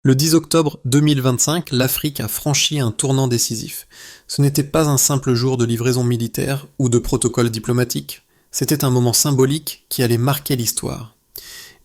Le 10 octobre 2025, l'Afrique a franchi un tournant décisif. Ce n'était pas un simple jour de livraison militaire ou de protocole diplomatique, c'était un moment symbolique qui allait marquer l'histoire.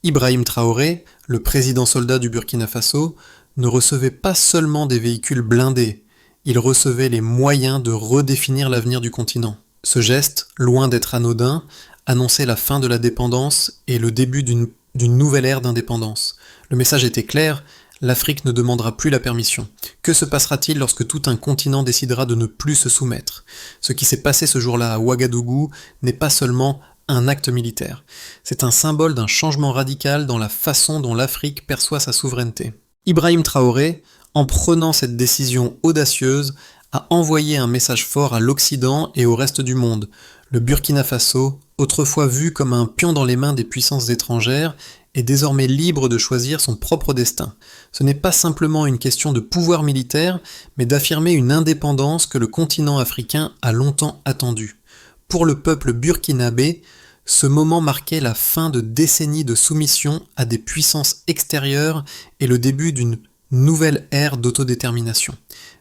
Ibrahim Traoré, le président soldat du Burkina Faso, ne recevait pas seulement des véhicules blindés, il recevait les moyens de redéfinir l'avenir du continent. Ce geste, loin d'être anodin, annonçait la fin de la dépendance et le début d'une nouvelle ère d'indépendance. Le message était clair, l'Afrique ne demandera plus la permission. Que se passera-t-il lorsque tout un continent décidera de ne plus se soumettre ? Ce qui s'est passé ce jour-là à Ouagadougou n'est pas seulement un acte militaire. C'est un symbole d'un changement radical dans la façon dont l'Afrique perçoit sa souveraineté. Ibrahim Traoré, en prenant cette décision audacieuse, a envoyé un message fort à l'Occident et au reste du monde. Le Burkina Faso, autrefois vu comme un pion dans les mains des puissances étrangères, est désormais libre de choisir son propre destin. Ce n'est pas simplement une question de pouvoir militaire, mais d'affirmer une indépendance que le continent africain a longtemps attendue. Pour le peuple burkinabé, ce moment marquait la fin de décennies de soumission à des puissances extérieures et le début d'une nouvelle ère d'autodétermination.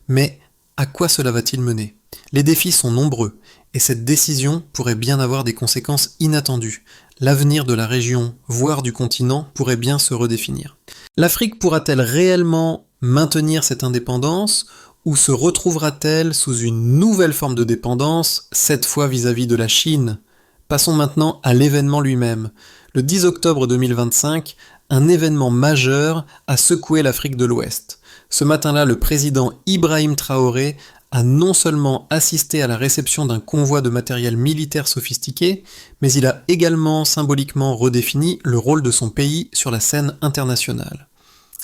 Mais à quoi cela va-t-il mener ? Les défis sont nombreux, et cette décision pourrait bien avoir des conséquences inattendues. L'avenir de la région, voire du continent, pourrait bien se redéfinir. L'Afrique pourra-t-elle réellement maintenir cette indépendance, ou se retrouvera-t-elle sous une nouvelle forme de dépendance, cette fois vis-à-vis de la Chine ? Passons maintenant à l'événement lui-même. Le 10 octobre 2025, un événement majeur a secoué l'Afrique de l'Ouest. Ce matin-là, le président Ibrahim Traoré a non seulement assisté à la réception d'un convoi de matériel militaire sophistiqué, mais il a également symboliquement redéfini le rôle de son pays sur la scène internationale.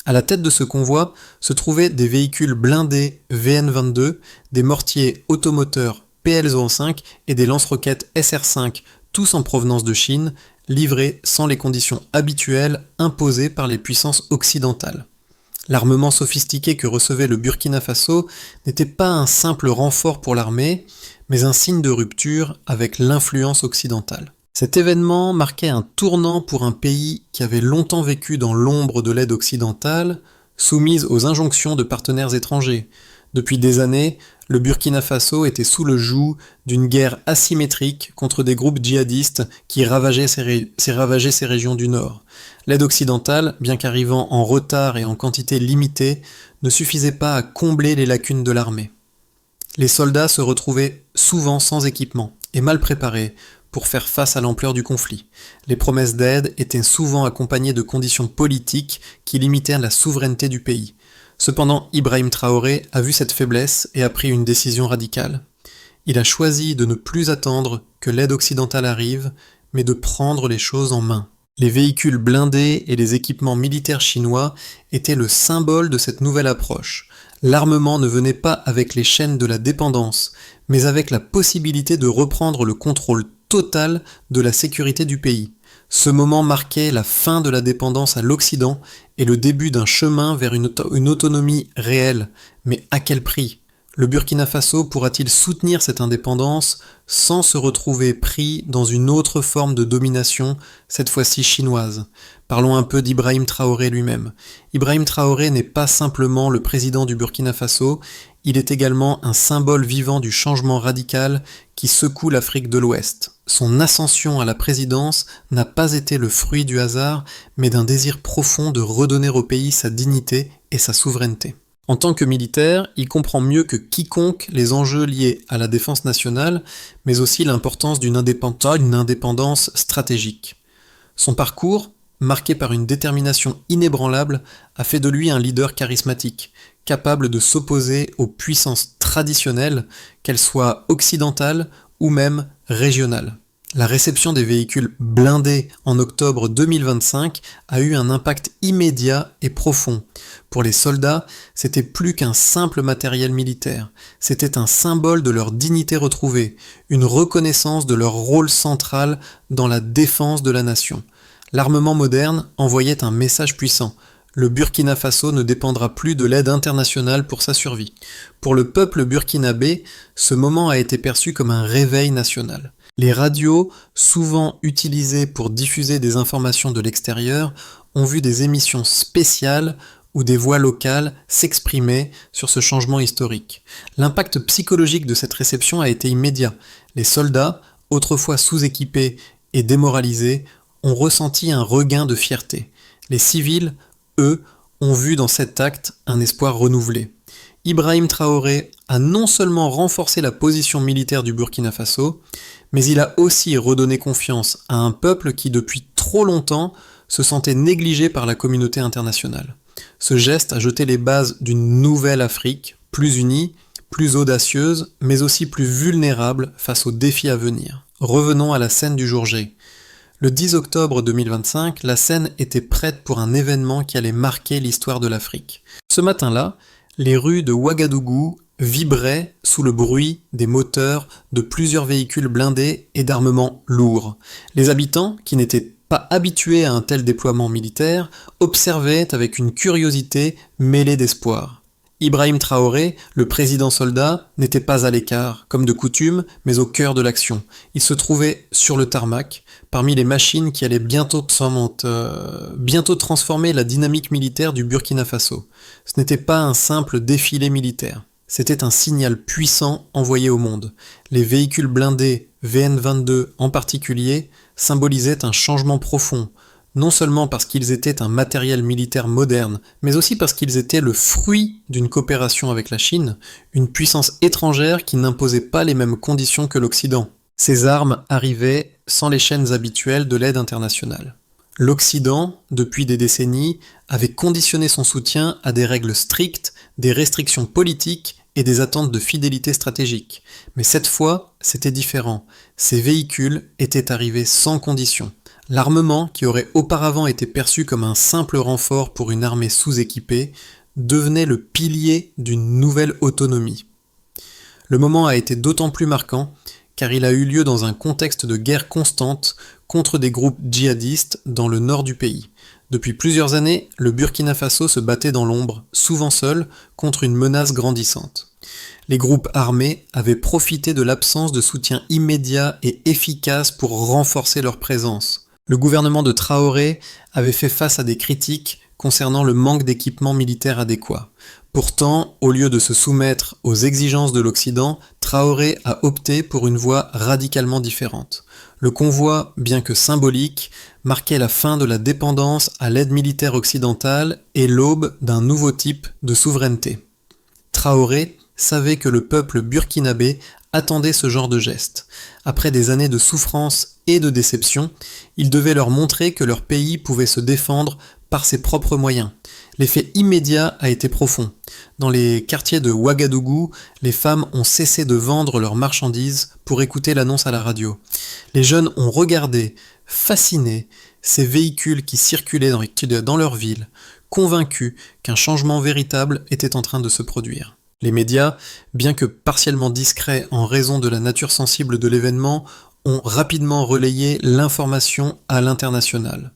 À la tête de ce convoi se trouvaient des véhicules blindés VN-22, des mortiers automoteurs PL-05 et des lance-roquettes SR-5, tous en provenance de Chine, livrés sans les conditions habituelles imposées par les puissances occidentales. L'armement sophistiqué que recevait le Burkina Faso n'était pas un simple renfort pour l'armée, mais un signe de rupture avec l'influence occidentale. Cet événement marquait un tournant pour un pays qui avait longtemps vécu dans l'ombre de l'aide occidentale, soumise aux injonctions de partenaires étrangers. Depuis des années, le Burkina Faso était sous le joug d'une guerre asymétrique contre des groupes djihadistes qui ravageaient ces régions du nord. L'aide occidentale, bien qu'arrivant en retard et en quantité limitée, ne suffisait pas à combler les lacunes de l'armée. Les soldats se retrouvaient souvent sans équipement et mal préparés pour faire face à l'ampleur du conflit. Les promesses d'aide étaient souvent accompagnées de conditions politiques qui limitaient la souveraineté du pays. Cependant, Ibrahim Traoré a vu cette faiblesse et a pris une décision radicale. Il a choisi de ne plus attendre que l'aide occidentale arrive, mais de prendre les choses en main. Les véhicules blindés et les équipements militaires chinois étaient le symbole de cette nouvelle approche. L'armement ne venait pas avec les chaînes de la dépendance, mais avec la possibilité de reprendre le contrôle total de la sécurité du pays. Ce moment marquait la fin de la dépendance à l'Occident et le début d'un chemin vers une autonomie réelle. Mais à quel prix ? Le Burkina Faso pourra-t-il soutenir cette indépendance sans se retrouver pris dans une autre forme de domination, cette fois-ci chinoise ? Parlons un peu d'Ibrahim Traoré lui-même. Ibrahim Traoré n'est pas simplement le président du Burkina Faso, il est également un symbole vivant du changement radical qui secoue l'Afrique de l'Ouest. Son ascension à la présidence n'a pas été le fruit du hasard, mais d'un désir profond de redonner au pays sa dignité et sa souveraineté. En tant que militaire, il comprend mieux que quiconque les enjeux liés à la défense nationale, mais aussi l'importance d'une indépendance stratégique. Son parcours, marqué par une détermination inébranlable, a fait de lui un leader charismatique, capable de s'opposer aux puissances traditionnelles, qu'elles soient occidentales ou même régionales. La réception des véhicules blindés en octobre 2025 a eu un impact immédiat et profond. Pour les soldats, c'était plus qu'un simple matériel militaire, c'était un symbole de leur dignité retrouvée, une reconnaissance de leur rôle central dans la défense de la nation. L'armement moderne envoyait un message puissant. Le Burkina Faso ne dépendra plus de l'aide internationale pour sa survie. Pour le peuple burkinabé, ce moment a été perçu comme un réveil national. Les radios, souvent utilisées pour diffuser des informations de l'extérieur, ont vu des émissions spéciales où des voix locales s'exprimaient sur ce changement historique. L'impact psychologique de cette réception a été immédiat. Les soldats, autrefois sous-équipés et démoralisés, ont ressenti un regain de fierté. Les civils, eux, ont vu dans cet acte un espoir renouvelé. Ibrahim Traoré a non seulement renforcé la position militaire du Burkina Faso, mais il a aussi redonné confiance à un peuple qui depuis trop longtemps se sentait négligé par la communauté internationale. Ce geste a jeté les bases d'une nouvelle Afrique, plus unie, plus audacieuse, mais aussi plus vulnérable face aux défis à venir. Revenons à la scène du jour J. Le 10 octobre 2025, la scène était prête pour un événement qui allait marquer l'histoire de l'Afrique. Ce matin-là, les rues de Ouagadougou vibraient sous le bruit des moteurs de plusieurs véhicules blindés et d'armements lourds. Les habitants, qui n'étaient pas habitués à un tel déploiement militaire, observaient avec une curiosité mêlée d'espoir. Ibrahim Traoré, le président soldat, n'était pas à l'écart, comme de coutume, mais au cœur de l'action. Il se trouvait sur le tarmac, parmi les machines qui allaient bientôt transformer la dynamique militaire du Burkina Faso. Ce n'était pas un simple défilé militaire. C'était un signal puissant envoyé au monde. Les véhicules blindés VN-22 en particulier symbolisaient un changement profond, non seulement parce qu'ils étaient un matériel militaire moderne, mais aussi parce qu'ils étaient le fruit d'une coopération avec la Chine, une puissance étrangère qui n'imposait pas les mêmes conditions que l'Occident. Ces armes arrivaient sans les chaînes habituelles de l'aide internationale. L'Occident, depuis des décennies, avait conditionné son soutien à des règles strictes, des restrictions politiques et des attentes de fidélité stratégique. Mais cette fois, c'était différent. Ces véhicules étaient arrivés sans condition. L'armement, qui aurait auparavant été perçu comme un simple renfort pour une armée sous-équipée, devenait le pilier d'une nouvelle autonomie. Le moment a été d'autant plus marquant car il a eu lieu dans un contexte de guerre constante contre des groupes djihadistes dans le nord du pays. Depuis plusieurs années, le Burkina Faso se battait dans l'ombre, souvent seul, contre une menace grandissante. Les groupes armés avaient profité de l'absence de soutien immédiat et efficace pour renforcer leur présence. Le gouvernement de Traoré avait fait face à des critiques concernant le manque d'équipement militaire adéquat. Pourtant, au lieu de se soumettre aux exigences de l'Occident, Traoré a opté pour une voie radicalement différente. Le convoi, bien que symbolique, marquait la fin de la dépendance à l'aide militaire occidentale et l'aube d'un nouveau type de souveraineté. Traoré savait que le peuple burkinabé attendait ce genre de geste. Après des années de souffrance et de déception, il devait leur montrer que leur pays pouvait se défendre par ses propres moyens. L'effet immédiat a été profond. Dans les quartiers de Ouagadougou, les femmes ont cessé de vendre leurs marchandises pour écouter l'annonce à la radio. Les jeunes ont regardé, fascinés, ces véhicules qui circulaient dans leur ville, convaincus qu'un changement véritable était en train de se produire. Les médias, bien que partiellement discrets en raison de la nature sensible de l'événement, ont rapidement relayé l'information à l'international.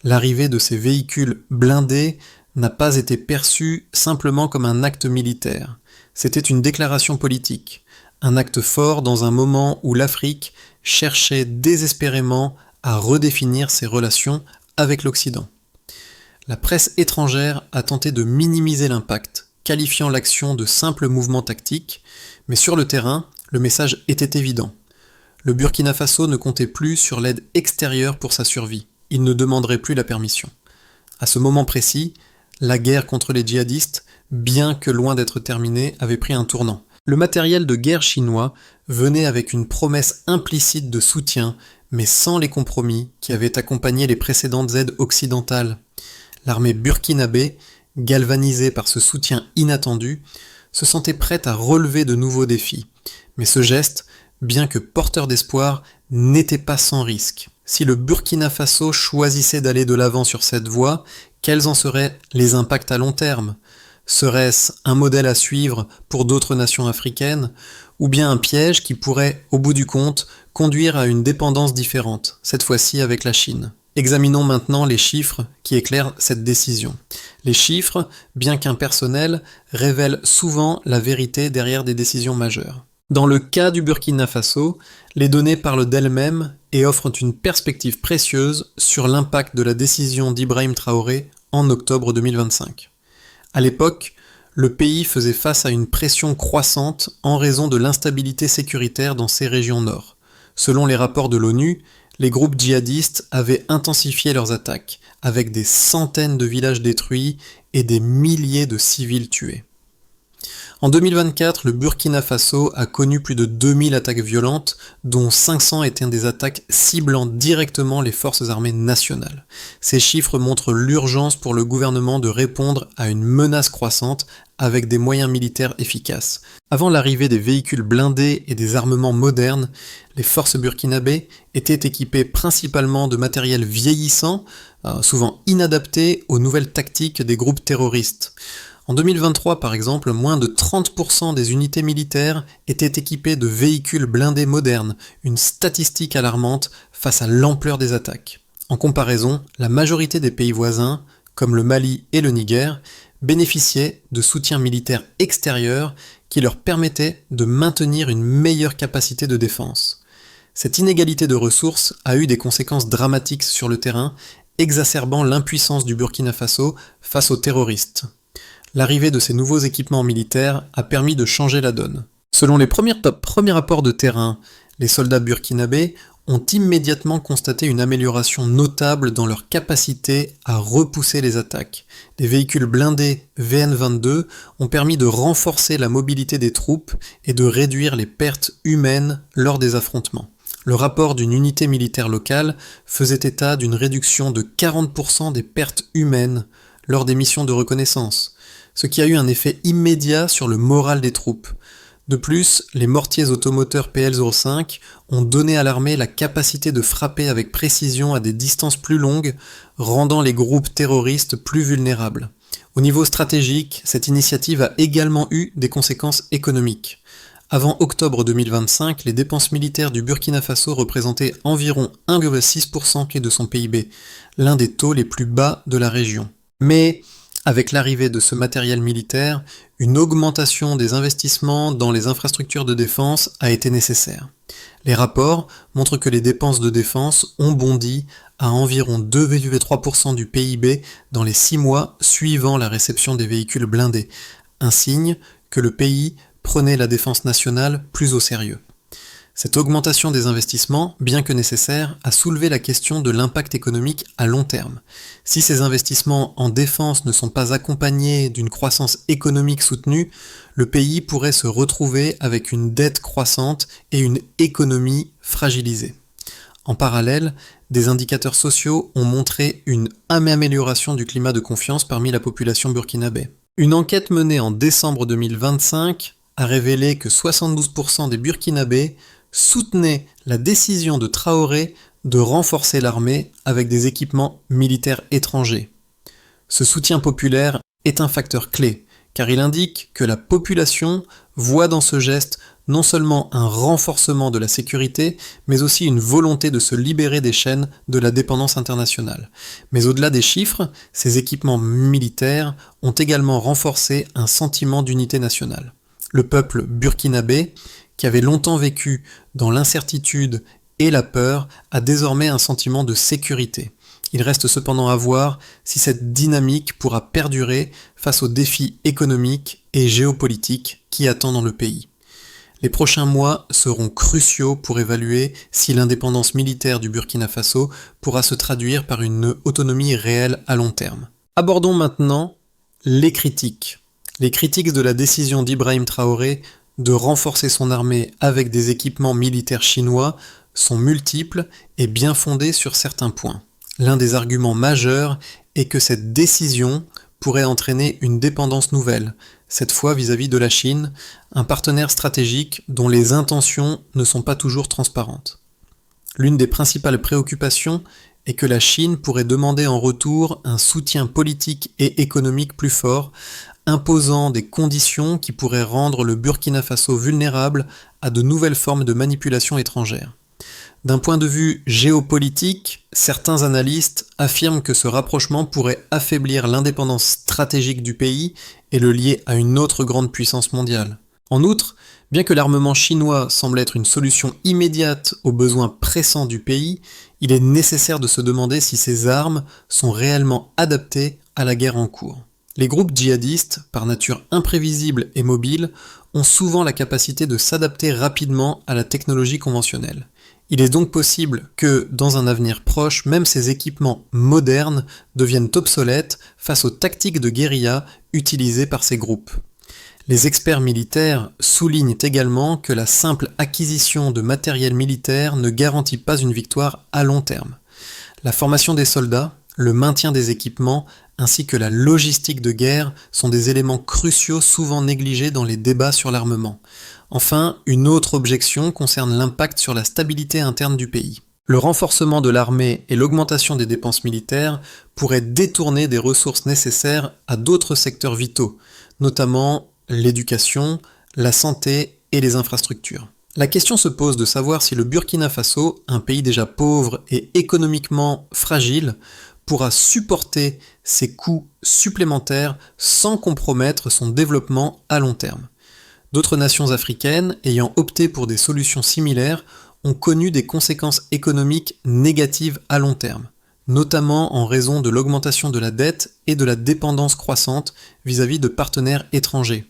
L'arrivée de ces véhicules blindés n'a pas été perçue simplement comme un acte militaire. C'était une déclaration politique, un acte fort dans un moment où l'Afrique cherchait désespérément à redéfinir ses relations avec l'Occident. La presse étrangère a tenté de minimiser l'impact, qualifiant l'action de simple mouvement tactique, mais sur le terrain, le message était évident. Le Burkina Faso ne comptait plus sur l'aide extérieure pour sa survie. Il ne demanderait plus la permission. À ce moment précis, la guerre contre les djihadistes, bien que loin d'être terminée, avait pris un tournant. Le matériel de guerre chinois venait avec une promesse implicite de soutien, mais sans les compromis qui avaient accompagné les précédentes aides occidentales. L'armée burkinabé, galvanisée par ce soutien inattendu, se sentait prête à relever de nouveaux défis. Mais ce geste, bien que porteur d'espoir, n'était pas sans risque. Si le Burkina Faso choisissait d'aller de l'avant sur cette voie, quels en seraient les impacts à long terme ? Serait-ce un modèle à suivre pour d'autres nations africaines, ou bien un piège qui pourrait, au bout du compte, conduire à une dépendance différente, cette fois-ci avec la Chine ? Examinons maintenant les chiffres qui éclairent cette décision. Les chiffres, bien qu'impersonnels, révèlent souvent la vérité derrière des décisions majeures. Dans le cas du Burkina Faso, les données parlent d'elles-mêmes et offrent une perspective précieuse sur l'impact de la décision d'Ibrahim Traoré en octobre 2025. À l'époque, le pays faisait face à une pression croissante en raison de l'instabilité sécuritaire dans ses régions nord. Selon les rapports de l'ONU, les groupes djihadistes avaient intensifié leurs attaques, avec des centaines de villages détruits et des milliers de civils tués. En 2024, le Burkina Faso a connu plus de 2000 attaques violentes, dont 500 étaient des attaques ciblant directement les forces armées nationales. Ces chiffres montrent l'urgence pour le gouvernement de répondre à une menace croissante avec des moyens militaires efficaces. Avant l'arrivée des véhicules blindés et des armements modernes, les forces burkinabées étaient équipées principalement de matériel vieillissant, souvent inadapté aux nouvelles tactiques des groupes terroristes. En 2023, par exemple, moins de 30% des unités militaires étaient équipées de véhicules blindés modernes, une statistique alarmante face à l'ampleur des attaques. En comparaison, la majorité des pays voisins, comme le Mali et le Niger, bénéficiaient de soutien militaire extérieur qui leur permettait de maintenir une meilleure capacité de défense. Cette inégalité de ressources a eu des conséquences dramatiques sur le terrain, exacerbant l'impuissance du Burkina Faso face aux terroristes. L'arrivée de ces nouveaux équipements militaires a permis de changer la donne. Selon les premiers rapports de terrain, les soldats burkinabés ont immédiatement constaté une amélioration notable dans leur capacité à repousser les attaques. Les véhicules blindés VN-22 ont permis de renforcer la mobilité des troupes et de réduire les pertes humaines lors des affrontements. Le rapport d'une unité militaire locale faisait état d'une réduction de 40% des pertes humaines lors des missions de reconnaissance, ce qui a eu un effet immédiat sur le moral des troupes. De plus, les mortiers automoteurs PL-05 ont donné à l'armée la capacité de frapper avec précision à des distances plus longues, rendant les groupes terroristes plus vulnérables. Au niveau stratégique, cette initiative a également eu des conséquences économiques. Avant octobre 2025, les dépenses militaires du Burkina Faso représentaient environ 1,6% de son PIB, l'un des taux les plus bas de la région. Mais avec l'arrivée de ce matériel militaire, une augmentation des investissements dans les infrastructures de défense a été nécessaire. Les rapports montrent que les dépenses de défense ont bondi à environ 2,3% du PIB dans les 6 mois suivant la réception des véhicules blindés, un signe que le pays prenait la défense nationale plus au sérieux. Cette augmentation des investissements, bien que nécessaire, a soulevé la question de l'impact économique à long terme. Si ces investissements en défense ne sont pas accompagnés d'une croissance économique soutenue, le pays pourrait se retrouver avec une dette croissante et une économie fragilisée. En parallèle, des indicateurs sociaux ont montré une amélioration du climat de confiance parmi la population burkinabé. Une enquête menée en décembre 2025 a révélé que 72% des Burkinabés soutenaient la décision de Traoré de renforcer l'armée avec des équipements militaires étrangers. Ce soutien populaire est un facteur clé, car il indique que la population voit dans ce geste non seulement un renforcement de la sécurité, mais aussi une volonté de se libérer des chaînes de la dépendance internationale. Mais au-delà des chiffres, ces équipements militaires ont également renforcé un sentiment d'unité nationale. Le peuple burkinabé, qui avait longtemps vécu dans l'incertitude et la peur, a désormais un sentiment de sécurité. Il reste cependant à voir si cette dynamique pourra perdurer face aux défis économiques et géopolitiques qui attendent dans le pays. Les prochains mois seront cruciaux pour évaluer si l'indépendance militaire du Burkina Faso pourra se traduire par une autonomie réelle à long terme. Abordons maintenant les critiques. Les critiques de la décision d'Ibrahim Traoré de renforcer son armée avec des équipements militaires chinois sont multiples et bien fondées sur certains points. L'un des arguments majeurs est que cette décision pourrait entraîner une dépendance nouvelle, cette fois vis-à-vis de la Chine, un partenaire stratégique dont les intentions ne sont pas toujours transparentes. L'une des principales préoccupations est que la Chine pourrait demander en retour un soutien politique et économique plus fort, imposant des conditions qui pourraient rendre le Burkina Faso vulnérable à de nouvelles formes de manipulation étrangère. D'un point de vue géopolitique, certains analystes affirment que ce rapprochement pourrait affaiblir l'indépendance stratégique du pays et le lier à une autre grande puissance mondiale. En outre, bien que l'armement chinois semble être une solution immédiate aux besoins pressants du pays, il est nécessaire de se demander si ces armes sont réellement adaptées à la guerre en cours. Les groupes djihadistes, par nature imprévisibles et mobiles, ont souvent la capacité de s'adapter rapidement à la technologie conventionnelle. Il est donc possible que, dans un avenir proche, même ces équipements modernes deviennent obsolètes face aux tactiques de guérilla utilisées par ces groupes. Les experts militaires soulignent également que la simple acquisition de matériel militaire ne garantit pas une victoire à long terme. La formation des soldats, le maintien des équipements, ainsi que la logistique de guerre sont des éléments cruciaux souvent négligés dans les débats sur l'armement. Enfin, une autre objection concerne l'impact sur la stabilité interne du pays. Le renforcement de l'armée et l'augmentation des dépenses militaires pourraient détourner des ressources nécessaires à d'autres secteurs vitaux, notamment l'éducation, la santé et les infrastructures. La question se pose de savoir si le Burkina Faso, un pays déjà pauvre et économiquement fragile, pourra supporter ces coûts supplémentaires sans compromettre son développement à long terme. D'autres nations africaines, ayant opté pour des solutions similaires, ont connu des conséquences économiques négatives à long terme, notamment en raison de l'augmentation de la dette et de la dépendance croissante vis-à-vis de partenaires étrangers.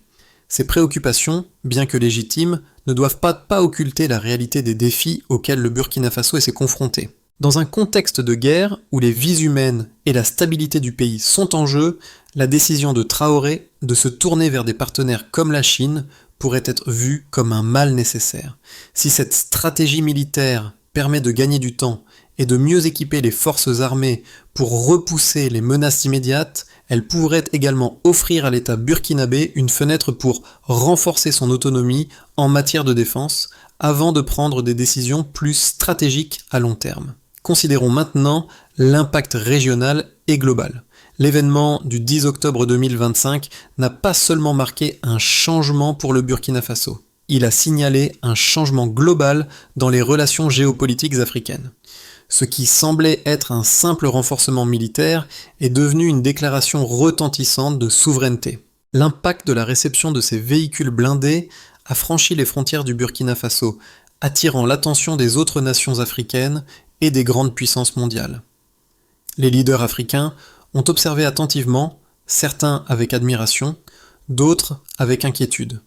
Ces préoccupations, bien que légitimes, ne doivent pas occulter la réalité des défis auxquels le Burkina Faso s'est confronté. Dans un contexte de guerre où les vies humaines et la stabilité du pays sont en jeu, la décision de Traoré de se tourner vers des partenaires comme la Chine pourrait être vue comme un mal nécessaire. Si cette stratégie militaire permet de gagner du temps et de mieux équiper les forces armées pour repousser les menaces immédiates, elle pourrait également offrir à l'État burkinabé une fenêtre pour renforcer son autonomie en matière de défense avant de prendre des décisions plus stratégiques à long terme. Considérons maintenant l'impact régional et global. L'événement du 10 octobre 2025 n'a pas seulement marqué un changement pour le Burkina Faso, il a signalé un changement global dans les relations géopolitiques africaines. Ce qui semblait être un simple renforcement militaire est devenu une déclaration retentissante de souveraineté. L'impact de la réception de ces véhicules blindés a franchi les frontières du Burkina Faso, attirant l'attention des autres nations africaines et des grandes puissances mondiales. Les leaders africains ont observé attentivement, certains avec admiration, d'autres avec inquiétude.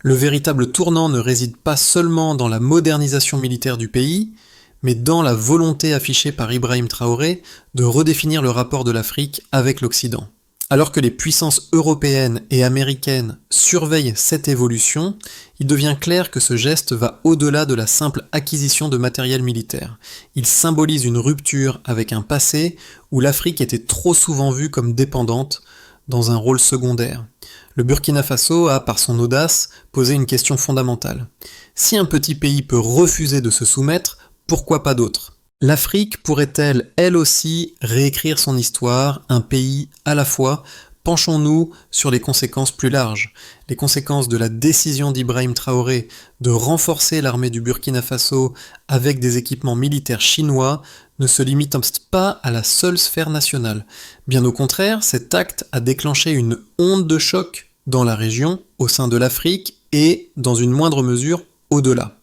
Le véritable tournant ne réside pas seulement dans la modernisation militaire du pays, mais dans la volonté affichée par Ibrahim Traoré de redéfinir le rapport de l'Afrique avec l'Occident. Alors que les puissances européennes et américaines surveillent cette évolution, il devient clair que ce geste va au-delà de la simple acquisition de matériel militaire. Il symbolise une rupture avec un passé où l'Afrique était trop souvent vue comme dépendante, dans un rôle secondaire. Le Burkina Faso a, par son audace, posé une question fondamentale. Si un petit pays peut refuser de se soumettre, pourquoi pas d'autres ? L'Afrique pourrait-elle, elle aussi, réécrire son histoire, un pays à la fois ? Penchons-nous sur les conséquences plus larges. Les conséquences de la décision d'Ibrahim Traoré de renforcer l'armée du Burkina Faso avec des équipements militaires chinois ne se limitent pas à la seule sphère nationale. Bien au contraire, cet acte a déclenché une onde de choc dans la région, au sein de l'Afrique et, dans une moindre mesure, au-delà.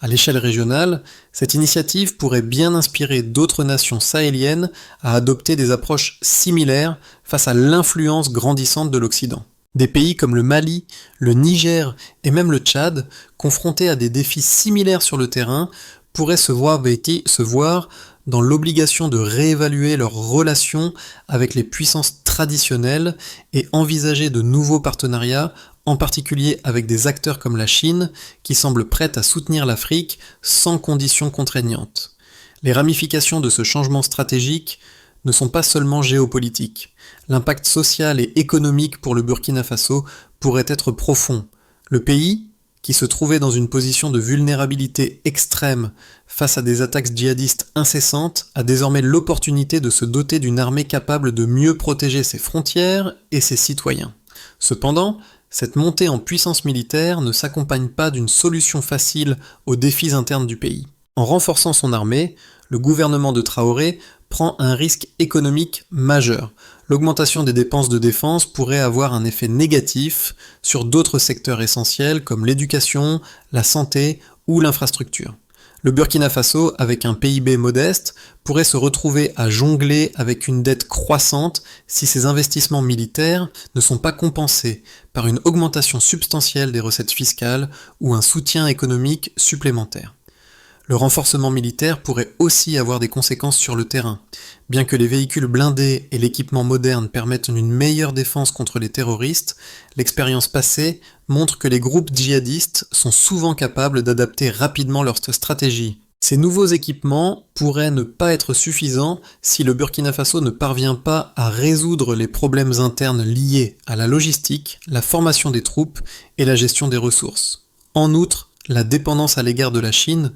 À l'échelle régionale, cette initiative pourrait bien inspirer d'autres nations sahéliennes à adopter des approches similaires face à l'influence grandissante de l'Occident. Des pays comme le Mali, le Niger et même le Tchad, confrontés à des défis similaires sur le terrain, pourraient se voir dans l'obligation de réévaluer leurs relations avec les puissances traditionnelles et envisager de nouveaux partenariats, en particulier avec des acteurs comme la Chine, qui semblent prêtes à soutenir l'Afrique sans conditions contraignantes. Les ramifications de ce changement stratégique ne sont pas seulement géopolitiques. L'impact social et économique pour le Burkina Faso pourrait être profond. Le pays, qui se trouvait dans une position de vulnérabilité extrême face à des attaques djihadistes incessantes, a désormais l'opportunité de se doter d'une armée capable de mieux protéger ses frontières et ses citoyens. Cependant, cette montée en puissance militaire ne s'accompagne pas d'une solution facile aux défis internes du pays. En renforçant son armée, le gouvernement de Traoré prend un risque économique majeur. L'augmentation des dépenses de défense pourrait avoir un effet négatif sur d'autres secteurs essentiels comme l'éducation, la santé ou l'infrastructure. Le Burkina Faso, avec un PIB modeste, pourrait se retrouver à jongler avec une dette croissante si ses investissements militaires ne sont pas compensés par une augmentation substantielle des recettes fiscales ou un soutien économique supplémentaire. Le renforcement militaire pourrait aussi avoir des conséquences sur le terrain. Bien que les véhicules blindés et l'équipement moderne permettent une meilleure défense contre les terroristes, l'expérience passée montre que les groupes djihadistes sont souvent capables d'adapter rapidement leur stratégie. Ces nouveaux équipements pourraient ne pas être suffisants si le Burkina Faso ne parvient pas à résoudre les problèmes internes liés à la logistique, la formation des troupes et la gestion des ressources. En outre, la dépendance à l'égard de la Chine,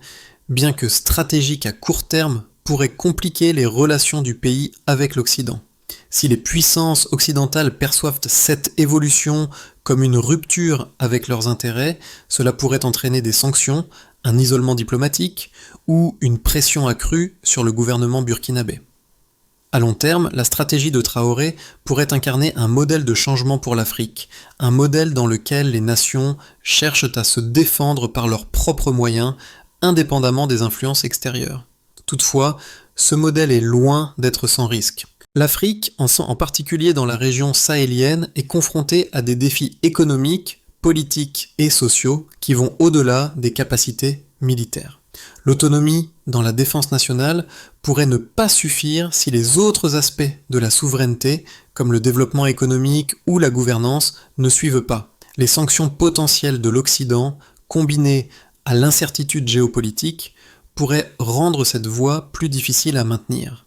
bien que stratégique à court terme, pourrait compliquer les relations du pays avec l'Occident. Si les puissances occidentales perçoivent cette évolution comme une rupture avec leurs intérêts, cela pourrait entraîner des sanctions, un isolement diplomatique ou une pression accrue sur le gouvernement burkinabé. À long terme, la stratégie de Traoré pourrait incarner un modèle de changement pour l'Afrique, un modèle dans lequel les nations cherchent à se défendre par leurs propres moyens, indépendamment des influences extérieures. Toutefois, ce modèle est loin d'être sans risque. L'Afrique, en particulier dans la région sahélienne, est confrontée à des défis économiques, politiques et sociaux qui vont au-delà des capacités militaires. L'autonomie dans la défense nationale pourrait ne pas suffire si les autres aspects de la souveraineté, comme le développement économique ou la gouvernance, ne suivent pas. Les sanctions potentielles de l'Occident, combinées à l'incertitude géopolitique, pourraient rendre cette voie plus difficile à maintenir.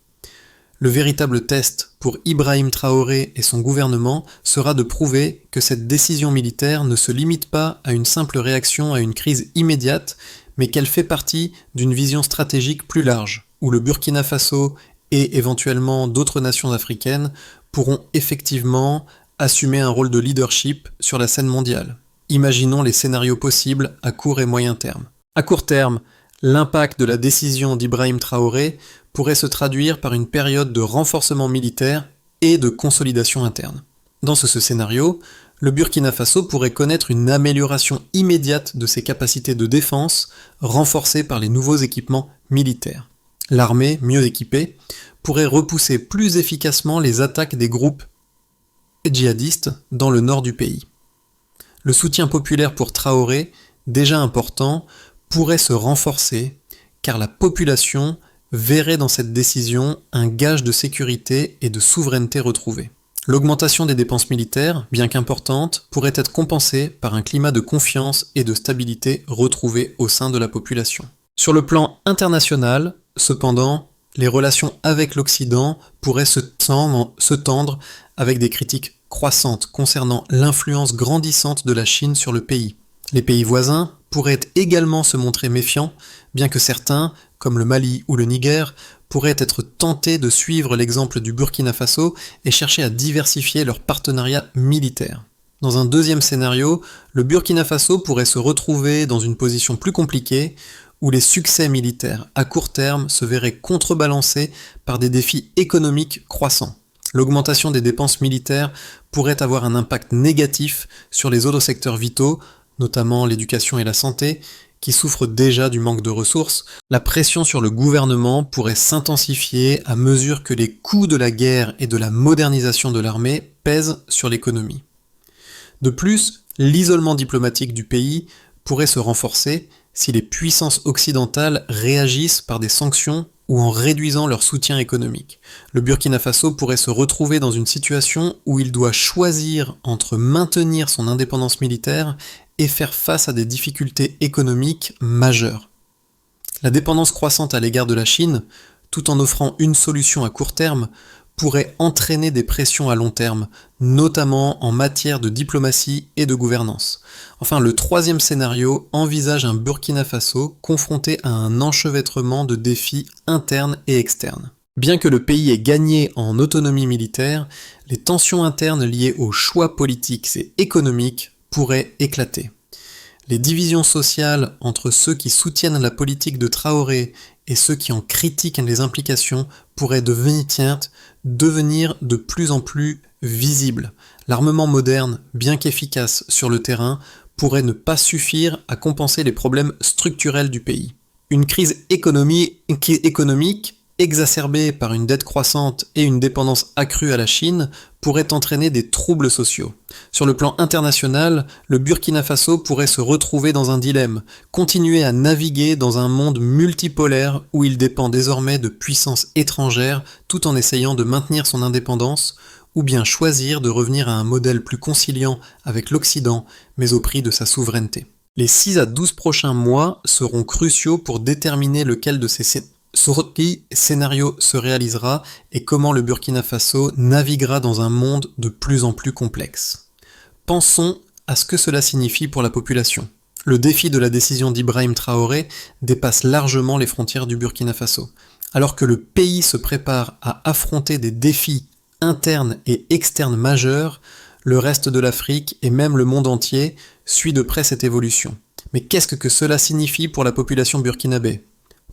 Le véritable test pour Ibrahim Traoré et son gouvernement sera de prouver que cette décision militaire ne se limite pas à une simple réaction à une crise immédiate, mais qu'elle fait partie d'une vision stratégique plus large, où le Burkina Faso et éventuellement d'autres nations africaines pourront effectivement assumer un rôle de leadership sur la scène mondiale. Imaginons les scénarios possibles à court et moyen terme. À court terme, l'impact de la décision d'Ibrahim Traoré pourrait se traduire par une période de renforcement militaire et de consolidation interne. Dans ce scénario, le Burkina Faso pourrait connaître une amélioration immédiate de ses capacités de défense, renforcées par les nouveaux équipements militaires. L'armée, mieux équipée, pourrait repousser plus efficacement les attaques des groupes djihadistes dans le nord du pays. Le soutien populaire pour Traoré, déjà important, pourrait se renforcer car la population verrait dans cette décision un gage de sécurité et de souveraineté retrouvée. L'augmentation des dépenses militaires, bien qu'importante, pourrait être compensée par un climat de confiance et de stabilité retrouvé au sein de la population. Sur le plan international, cependant, les relations avec l'Occident pourraient se tendre avec des critiques croissantes concernant l'influence grandissante de la Chine sur le pays. Les pays voisins pourraient également se montrer méfiants, bien que certains, comme le Mali ou le Niger, pourraient être tentés de suivre l'exemple du Burkina Faso et chercher à diversifier leurs partenariats militaires. Dans un deuxième scénario, le Burkina Faso pourrait se retrouver dans une position plus compliquée, où les succès militaires à court terme se verraient contrebalancés par des défis économiques croissants. L'augmentation des dépenses militaires pourrait avoir un impact négatif sur les autres secteurs vitaux, notamment l'éducation et la santé, qui souffrent déjà du manque de ressources. La pression sur le gouvernement pourrait s'intensifier à mesure que les coûts de la guerre et de la modernisation de l'armée pèsent sur l'économie. De plus, l'isolement diplomatique du pays pourrait se renforcer si les puissances occidentales réagissent par des sanctions ou en réduisant leur soutien économique. Le Burkina Faso pourrait se retrouver dans une situation où il doit choisir entre maintenir son indépendance militaire et faire face à des difficultés économiques majeures. La dépendance croissante à l'égard de la Chine, tout en offrant une solution à court terme, pourrait entraîner des pressions à long terme, notamment en matière de diplomatie et de gouvernance. Enfin, le troisième scénario envisage un Burkina Faso confronté à un enchevêtrement de défis internes et externes. Bien que le pays ait gagné en autonomie militaire, les tensions internes liées aux choix politiques et économiques pourraient éclater. Les divisions sociales entre ceux qui soutiennent la politique de Traoré et ceux qui en critiquent les implications pourraient devenir de plus en plus visibles. L'armement moderne, bien qu'efficace sur le terrain, pourrait ne pas suffire à compenser les problèmes structurels du pays. Une crise économique exacerbée par une dette croissante et une dépendance accrue à la Chine pourrait entraîner des troubles sociaux. Sur le plan international, le Burkina Faso pourrait se retrouver dans un dilemme, continuer à naviguer dans un monde multipolaire où il dépend désormais de puissances étrangères tout en essayant de maintenir son indépendance, ou bien choisir de revenir à un modèle plus conciliant avec l'Occident, mais au prix de sa souveraineté. Les 6 à 12 prochains mois seront cruciaux pour déterminer lequel de ces scénario se réalisera et comment le Burkina Faso naviguera dans un monde de plus en plus complexe. Pensons à ce que cela signifie pour la population. Le défi de la décision d'Ibrahim Traoré dépasse largement les frontières du Burkina Faso. Alors que le pays se prépare à affronter des défis internes et externes majeurs, le reste de l'Afrique et même le monde entier suit de près cette évolution. Mais qu'est-ce que cela signifie pour la population burkinabé ?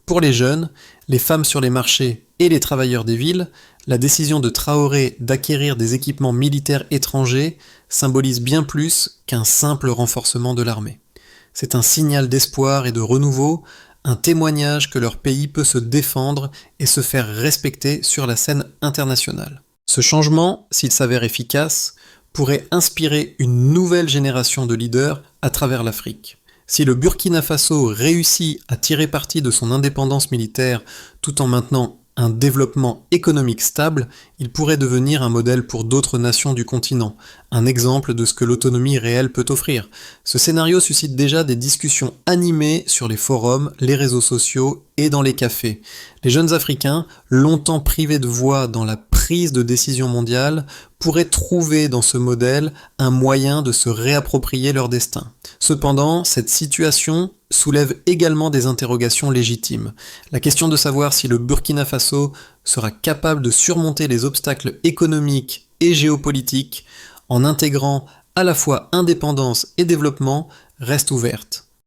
Pour les jeunes, les femmes sur les marchés et les travailleurs des villes, la décision de Traoré d'acquérir des équipements militaires étrangers symbolise bien plus qu'un simple renforcement de l'armée. C'est un signal d'espoir et de renouveau, un témoignage que leur pays peut se défendre et se faire respecter sur la scène internationale. Ce changement, s'il s'avère efficace, pourrait inspirer une nouvelle génération de leaders à travers l'Afrique. Si le Burkina Faso réussit à tirer parti de son indépendance militaire tout en maintenant un développement économique stable, il pourrait devenir un modèle pour d'autres nations du continent, un exemple de ce que l'autonomie réelle peut offrir. Ce scénario suscite déjà des discussions animées sur les forums, les réseaux sociaux et dans les cafés. Les jeunes Africains, longtemps privés de voix dans la prise de décision mondiale, pourraient trouver dans ce modèle un moyen de se réapproprier leur destin. Cependant, cette situation soulève également des interrogations légitimes. La question de savoir si le Burkina Faso sera capable de surmonter les obstacles économiques et géopolitiques en intégrant à la fois indépendance et développement reste ouverte.